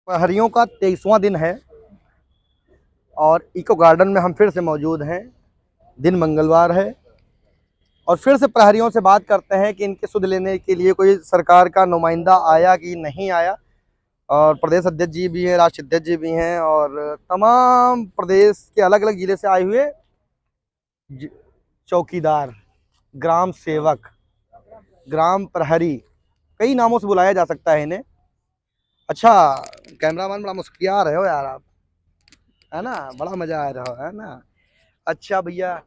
प्रहरियों का 23वां दिन है और इको गार्डन में हम फिर से मौजूद हैं। दिन मंगलवार है और फिर से प्रहरियों से बात करते हैं कि इनके सुध लेने के लिए कोई सरकार का नुमाइंदा आया कि नहीं आया। और प्रदेश अध्यक्ष जी भी हैं, राष्ट्रीय अध्यक्ष जी भी हैं और तमाम प्रदेश के अलग अलग जिले से आए हुए चौकीदार, ग्राम सेवक, ग्राम प्रहरी, कई नामों से बुलाया जा सकता है इन्हें। अच्छा, कैमरामैन बड़ा मुस्कुरा रहे हो यार आप, है ना, बड़ा मजा आ रहा है ना। अच्छा भैया,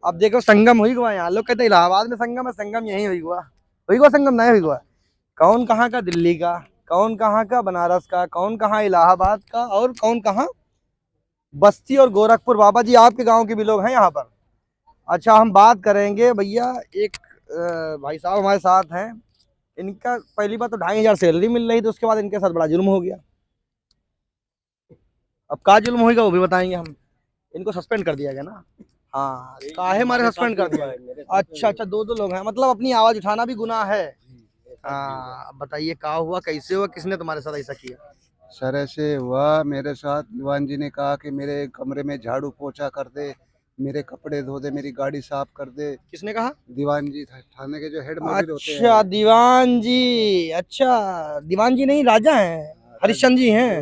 अब देखो संगम हुई हुआ, यहाँ लोग कहते हैं इलाहाबाद में संगम है, संगम यहीं हुई हुआ संगम नहीं हुई हुआ। कौन कहाँ का दिल्ली का, कौन कहाँ का बनारस का, कौन कहाँ इलाहाबाद का और कौन कहाँ बस्ती और गोरखपुर। बाबा जी आपके गांव के भी लोग हैं यहाँ पर। अच्छा, हम बात करेंगे भैया, एक भाई साहब हमारे साथ हैं। इनका पहली बार तो 2500 सैलरी मिल रही थी, उसके बाद इनके साथ बड़ा जुल्म हो गया। अब का जुल्म होगा वो भी बताएंगे हम। इनको सस्पेंड कर दिया गया ना। हाँ, काहे हमारे सस्पेंड कर दिया। अच्छा अच्छा, दो दो लोग हैं, मतलब अपनी आवाज उठाना भी गुनाह है। हाँ, अब बताइए क्या हुआ, कैसे हुआ, किसने तुम्हारे साथ ऐसा किया। सर ऐसे हुआ मेरे साथ। दीवान जी ने कहा कि मेरे कमरे में झाड़ू पोछा कर दे, मेरे कपड़े धो दे, मेरी गाड़ी साफ कर दे। किसने कहा। दीवान जी थाने के जो हेड मॉडल होते हैं। अच्छा दीवान जी, अच्छा दीवान जी नहीं, राजा हैं, हरिश्चंद्र जी हैं।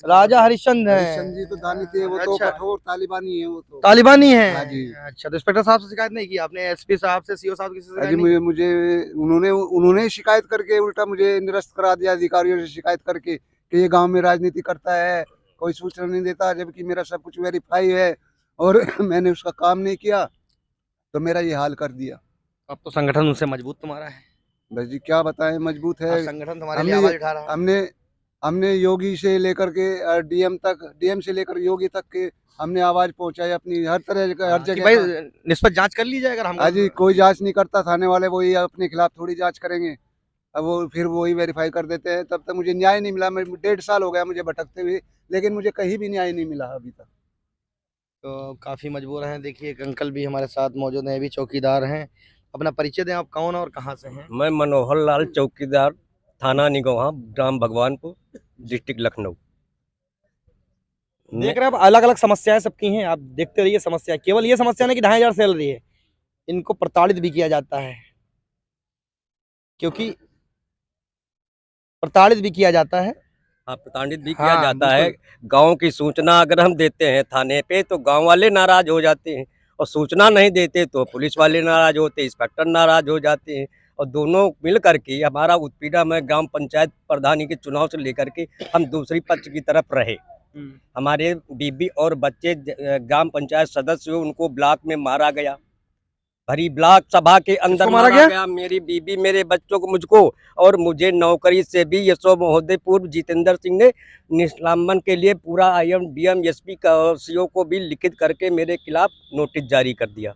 राजा हरिश्चंद्र हैं। हरिश्चंद्र जी तो दानिश है, वो तो अच्छा। कठोर तालिबानी है वो तो। तालिबानी है। हाँ जी। अच्छा, तो इंस्पेक्टर साहब से शिकायत नहीं की आपने, एसपी साहब से, सीओ साहब किसी से हाँ शिकायत जी, नहीं मुझे उन्होंने उन्होंने शिकायत करके उल्टा मुझे निरस्त करा दिया, अधिकारियों से शिकायत करके कि ये गांव में राजनीति करता है, कोई सूचना नहीं देता, जबकि मेरा सब कुछ वेरीफाई है और मैंने उसका काम नहीं किया, तो मेरा ये हाल कर दिया। अब तो संगठन उनसे मजबूत तुम्हारा है। बस जी क्या बताएं, मजबूत अब है। संगठन तुम्हारे लिए हमने आवाज उठा रहा है। हमने हमने योगी से लेकर के डीएम तक, डीएम से लेकर योगी तक के हमने आवाज पहुंचाई अपनी, हर तरह का, हर कि जगह भाई का। निस्बत जांच कर ली जाए अगर हम। हाँ जी, कोई जांच नहीं करता थाने वाले, वही अपने खिलाफ थोड़ी जांच करेंगे। अब वो फिर वही वेरीफाई कर देते हैं। तब तक मुझे न्याय नहीं मिला। मैं 1.5 साल हो गया मुझे भटकते हुए, लेकिन मुझे कहीं भी न्याय नहीं मिला अभी तक। तो काफी मजबूर हैं। देखिए एक अंकल भी हमारे साथ मौजूद हैं, ये भी चौकीदार हैं। अपना परिचय दें, आप कौन और कहाँ से हैं। मैं मनोहर लाल, चौकीदार, थाना निगोहा, ग्राम भगवानपुर, डिस्ट्रिक्ट लखनऊ। देख रहे हैं आप, अलग अलग समस्याएं सबकी हैं, आप देखते रहिए। समस्या केवल ये समस्या नहीं कि 2500 सैलरी है, इनको प्रताड़ित भी किया जाता है, क्योंकि प्रताड़ित भी किया जाता है। हाँ, प्रताड़ित भी किया हाँ जाता है। बिल्कुल। गांव की सूचना अगर हम देते हैं थाने पे तो गांव वाले नाराज हो जाते हैं, और सूचना नहीं देते तो पुलिस वाले नाराज होते, इंस्पेक्टर नाराज हो जाते हैं। और दोनों मिल करके हमारा उत्पीड़न में ग्राम पंचायत प्रधानी के चुनाव से लेकर के हम दूसरी पक्ष की तरफ रहे। हमारे बीबी और बच्चे ग्राम पंचायत सदस्य हुए, उनको ब्लॉक में मारा गया, भरी ब्लॉक सभा के अंदर मारा मारा गया? गया। मेरी बीबी, मेरे बच्चों को, मुझको और मुझे नौकरी से भी यशो महोदय पूर्व जितेंद्र सिंह ने निष्कामन के लिए पूरा आईएम, डीएम, एसपी का और सीओ को भी लिखित करके मेरे खिलाफ नोटिस जारी कर दिया।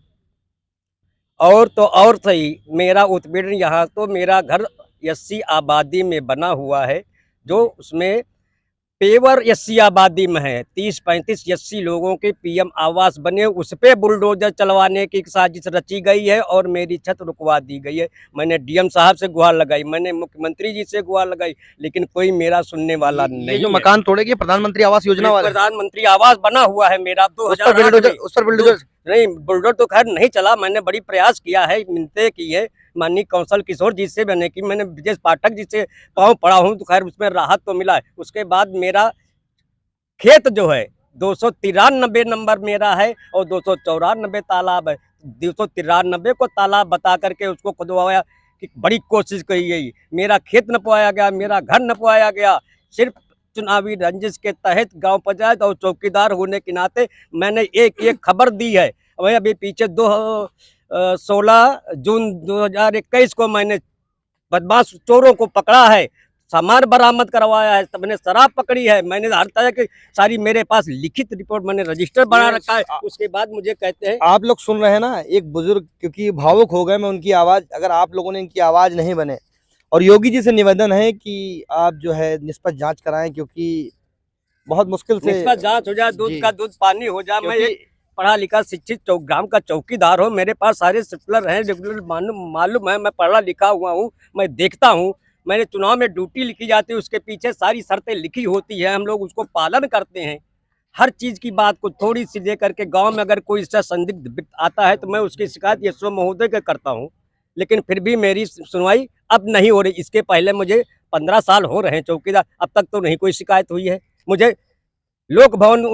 और तो और सही, मेरा उत्पीड़न यहाँ तो मेरा घर 80 आबादी में बना हुआ है, जो उसमें पेवर 80 आबादी में है। 30-35 80 लोगों के पीएम आवास बने, उस पे बुलडोजर चलवाने की साजिश रची गई है और मेरी छत रुकवा दी गई है। मैंने डीएम साहब से गुहार लगाई, मैंने मुख्यमंत्री जी से गुहार लगाई, लेकिन कोई मेरा सुनने वाला नहीं। ये जो मकान तोड़ेगी प्रधानमंत्री आवास योजना वाला, प्रधानमंत्री आवास बना हुआ है मेरा उस पर बुलडोजर नहीं, बुलडोजर तो खैर नहीं चला। मैंने बड़ी प्रयास किया है, मिन्नतें की है माननीय कौशल किशोर जी से, मैंने की, मैंने ब्रजेश पाठक जी से पाँव पड़ा हूँ, तो खैर उसमें राहत तो मिला है। उसके बाद मेरा खेत जो है 293 नंबर मेरा है और 294 तालाब है। 293 को तालाब बता करके उसको खुदवाया कि बड़ी कोशिश की गई, मेरा खेत नपवाया गया, मेरा घर नपवाया गया। सिर्फ चुनावी रंजिश के तहत गांव पंचायत और चौकीदार होने के नाते मैंने एक एक खबर दी है। वही अभी पीछे 16 जून 2021 को मैंने बदमाश चोरों को पकड़ा है, सामान बरामद करवाया है, मैंने शराब पकड़ी है, मैंने हर तरह की सारी मेरे पास लिखित रिपोर्ट, मैंने रजिस्टर बना रखा है। उसके बाद मुझे कहते हैं, आप लोग सुन रहे हैं ना, एक बुजुर्ग, क्योंकि भावुक हो गए, मैं उनकी आवाज, अगर आप लोगों ने इनकी आवाज नहीं बने, और योगी जी से निवेदन है कि आप जो है निष्पक्ष जांच कराएं, क्योंकि बहुत मुश्किल से निष्पक्ष जांच हो जाए, दूध का दूध पानी हो जाए। मैं एक पढ़ा लिखा शिक्षित ग्राम का चौकीदार हूँ, मेरे पास सारे सर्कुलर हैं, रेगुलर मालूम है, मैं पढ़ा लिखा हुआ हूँ, मैं देखता हूँ। मैंने चुनाव में ड्यूटी लिखी जाती है, उसके पीछे सारी शर्तें लिखी होती है, हम लोग उसको पालन करते हैं। हर चीज की बात को थोड़ी सी दे करके गांव में अगर कोई इससे संदिग्ध व्यक्ति आता है तो मैं उसकी शिकायत यशो महोदय के करता हूं, लेकिन फिर भी मेरी सुनवाई अब नहीं हो रही। इसके पहले मुझे 15 साल हो रहे हैं चौकीदार, अब तक तो नहीं कोई शिकायत हुई है। मुझे लोक भवन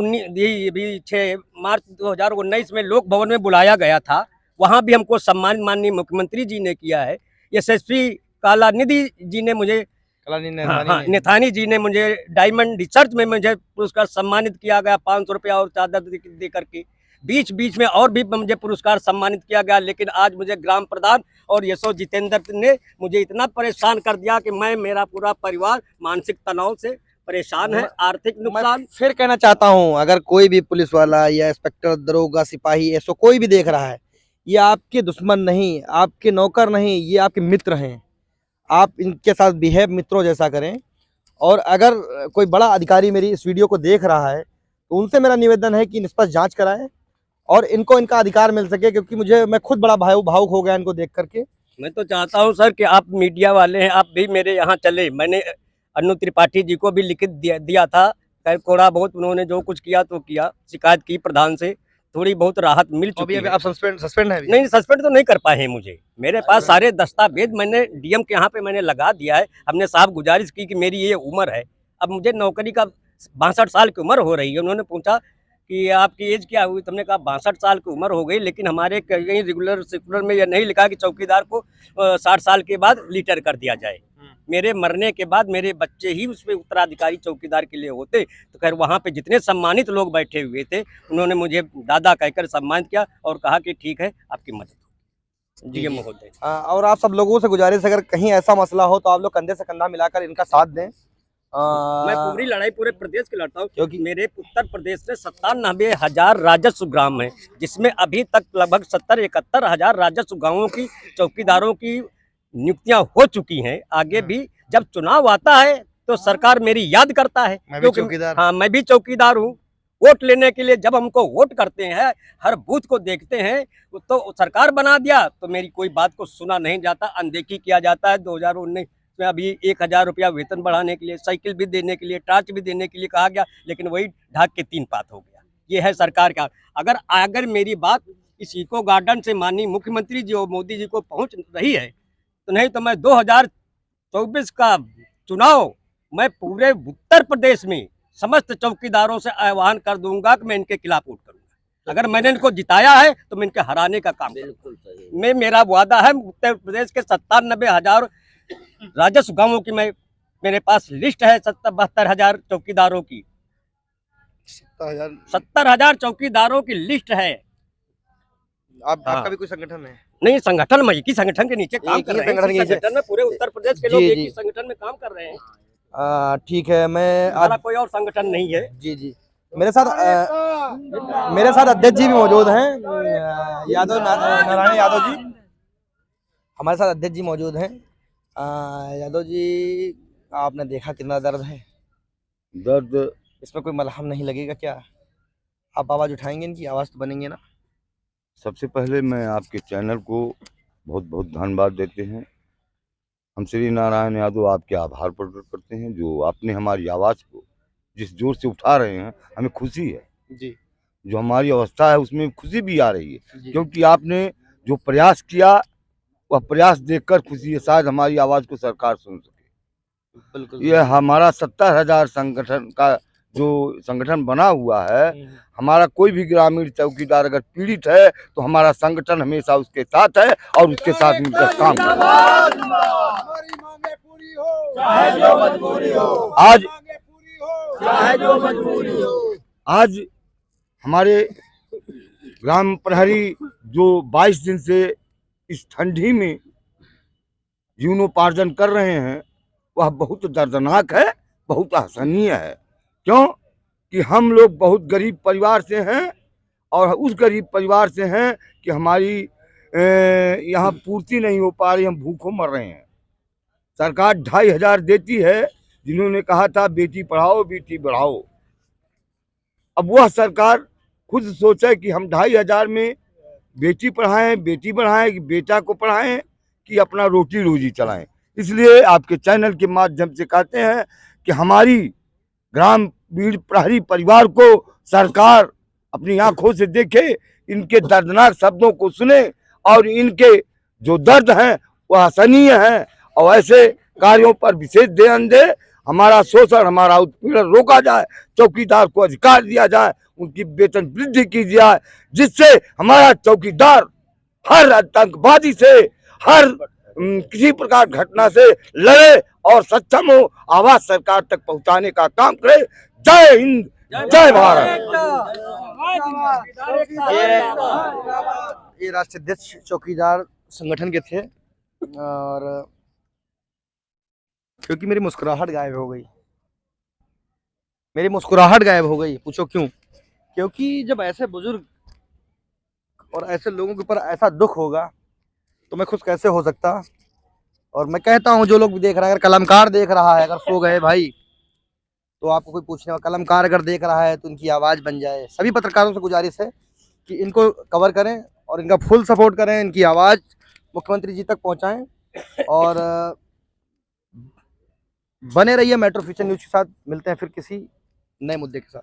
6 मार्च 2019 में लोक भवन में बुलाया गया था, वहां भी हमको सम्मान माननीय मुख्यमंत्री जी ने किया है। यशस्वी कलानिधि जी ने मुझे नेथानी जी ने मुझे डायमंड रिसर्च में मुझे पुरस्कार सम्मानित किया गया, 500 रुपया और चादर दे करके। बीच बीच में और भी मुझे पुरस्कार सम्मानित किया गया, लेकिन आज मुझे ग्राम प्रधान और यशो जितेंद्र ने मुझे इतना परेशान कर दिया कि मेरा पूरा परिवार मानसिक तनाव से परेशान है, आर्थिक नुकसान। फिर कहना चाहता हूं, अगर कोई भी पुलिस वाला या इंस्पेक्टर, दरोगा, सिपाही, ऐसा कोई भी देख रहा है, ये आपके दुश्मन नहीं, आपके नौकर नहीं, ये आपके मित्र हैं। आप इनके साथ बिहेव मित्रों जैसा करें। और अगर कोई बड़ा अधिकारी मेरी इस वीडियो को देख रहा है तो उनसे मेरा निवेदन है कि निष्पक्ष जांच कराएं और इनको इनका अधिकार मिल सके, क्योंकि मैं खुद बड़ा भावुक हो गया इनको देख करके। मैं तो चाहता हूं सर कि आप मीडिया वाले हैं, आप भी मेरे यहाँ चले। मैंने अनु त्रिपाठी जी को भी लिखित दिया था, थोड़ा बहुत उन्होंने जो कुछ किया तो किया, शिकायत की प्रधान से, थोड़ी बहुत राहत मिल चुकी है। आप सस्पेंड है? नहीं, सस्पेंड तो नहीं कर पाए हैं मुझे। मेरे पास सारे दस्तावेज मैंने डीएम के यहाँ पे मैंने लगा दिया है। हमने साहब गुजारिश की कि मेरी ये उम्र है, अब मुझे नौकरी का 62 साल की उम्र हो रही है। उन्होंने पूछा कि आपकी एज क्या हुई, तुमने कहा 62 साल की उम्र हो गई, लेकिन हमारे कहीं रेगुलर सर्कुलर में यह नहीं लिखा कि चौकीदार को 60 साल के बाद रिटायर कर दिया जाए। मेरे मरने के बाद मेरे बच्चे ही उसमें उत्तराधिकारी चौकीदार के लिए होते। तो खैर वहाँ पे जितने सम्मानित लोग बैठे हुए थे, उन्होंने मुझे दादा कहकर सम्मानित किया और कहा कि ठीक है, आपकी मदद डीएम महोदय। और आप सब लोगों से गुजारिश, अगर कहीं ऐसा मसला हो तो आप लोग कंधे से कंधा मिलाकर इनका साथ दें। मैं पूरी लड़ाई पूरे प्रदेश की लड़ता हूँ, क्योंकि मेरे उत्तर प्रदेश में 97,000 राजस्व ग्राम है, जिसमें अभी तक लगभग 70-71 हजार राजस्व गांवों की चौकीदारों की नियुक्तियां हो चुकी हैं। आगे भी जब चुनाव आता है तो सरकार मेरी याद करता है, क्योंकि हाँ, मैं भी चौकीदार हूँ। वोट लेने के लिए जब हमको वोट करते हैं, हर बूथ को देखते हैं, तो सरकार बना दिया तो मेरी कोई बात को सुना नहीं जाता, अनदेखी किया जाता है। 2019 में अभी 1000 रुपया वेतन बढ़ाने के लिए, साइकिल भी देने के लिए, टार्च भी देने के लिए कहा गया, लेकिन वही ढाक के 3 पात हो गया। ये है सरकार का। अगर मेरी बात इस इको गार्डन से माननीय मुख्यमंत्री जी और मोदी जी को पहुंच रही है, तो नहीं तो मैं 2024 का चुनाव मैं पूरे उत्तर प्रदेश में समस्त चौकीदारों से आह्वान कर दूंगा कि मैं इनके खिलाफ वोट करूंगा। अगर मैंने इनको जिताया है तो मैं इनके हराने का काम करूंगा। मैं मेरा वादा है, उत्तर प्रदेश के 97,000 राजस्व गांवों की मेरे पास लिस्ट है, 72,000 चौकीदारों की, 70,000 चौकीदारों की लिस्ट है। आपका भी कोई संगठन है? नहीं, संगठन में एक ही संगठन के नीचे काम कर रहे हैं। संगठन में पूरे उत्तर प्रदेश के लोग एक ही संगठन में काम कर रहे हैं। ठीक है, मैं कोई और संगठन नहीं है। जी मेरे साथ अध्यक्ष जी भी मौजूद हैं, नारायण यादव जी हमारे साथ अध्यक्ष जी मौजूद हैं। यादव जी, आपने देखा कितना दर्द है? दर्द, इसमें कोई मलहम नहीं लगेगा क्या? आप आवाज उठाएंगे, इनकी आवाज तो बनेंगे ना? सबसे पहले मैं आपके चैनल को बहुत बहुत धन्यवाद देते हैं। हम श्री नारायण यादव आपके आभार प्रकट करते हैं, जो आपने हमारी आवाज़ को जिस जोर से उठा रहे हैं, हमें खुशी है जी। जो हमारी अवस्था है उसमें खुशी भी आ रही है, क्योंकि आपने जो प्रयास किया वह प्रयास देखकर खुशी है, शायद हमारी आवाज़ को सरकार सुन सके। बिल्कुल। यह हमारा 70,000 संगठन का जो संगठन बना हुआ है, हमारा कोई भी ग्रामीण चौकीदार अगर पीड़ित है तो हमारा संगठन हमेशा उसके साथ है और उसके साथ मिलकर काम आज हमारे ग्राम प्रहरी जो 22 दिन से इस ठंडी में जीवनोपार्जन कर रहे हैं, वह बहुत दर्दनाक है, बहुत असहनीय है। क्यों कि हम लोग बहुत गरीब परिवार से हैं और उस गरीब परिवार से हैं कि हमारी यहाँ पूर्ति नहीं हो पा रही, हम भूखों मर रहे हैं। सरकार 2,500 देती है, जिन्होंने कहा था बेटी पढ़ाओ बेटी बढ़ाओ। अब वह सरकार खुद सोचे कि हम 2,500 में बेटी पढ़ाएं, बेटी बढ़ाएं, कि बेटा को पढ़ाएं, कि अपना रोटी रोजी चलाएं। इसलिए आपके चैनल के माध्यम से कहते हैं कि हमारी ग्राम वीर प्रहरी परिवार को सरकार अपनी आंखों से देखे, इनके दर्दनाक शब्दों को सुने और इनके जो दर्द हैं वह असहनीय है और ऐसे कार्यों पर विशेष ध्यान दे। हमारा शोषण, हमारा उत्पीड़न रोका जाए, चौकीदार को अधिकार दिया जाए, उनकी वेतन वृद्धि की जाए, जिससे हमारा चौकीदार हर आतंकवादी से, हर किसी प्रकार घटना से लड़े और सक्षम हो, आवाज सरकार तक पहुंचाने का काम करे। जय हिंद, जय भारत। ये राष्ट्रीय अध्यक्ष चौकीदार संगठन के थे और क्योंकि मेरी मुस्कुराहट गायब हो गई, मेरी मुस्कुराहट गायब हो गई। पूछो क्यों? क्योंकि जब ऐसे बुजुर्ग और ऐसे लोगों के ऊपर ऐसा दुख होगा तो मैं खुश कैसे हो सकता। और मैं कहता हूँ जो लोग भी देख रहा है, अगर कलमकार देख रहा है, अगर सो गए भाई तो आपको कोई पूछने वाला, कलमकार अगर देख रहा है तो इनकी आवाज़ बन जाए। सभी पत्रकारों से गुजारिश है कि इनको कवर करें और इनका फुल सपोर्ट करें, इनकी आवाज़ मुख्यमंत्री जी तक पहुँचाएँ और बने रहिए मेट्रो फ्यूचर न्यूज़ के साथ। मिलते हैं फिर किसी नए मुद्दे के साथ।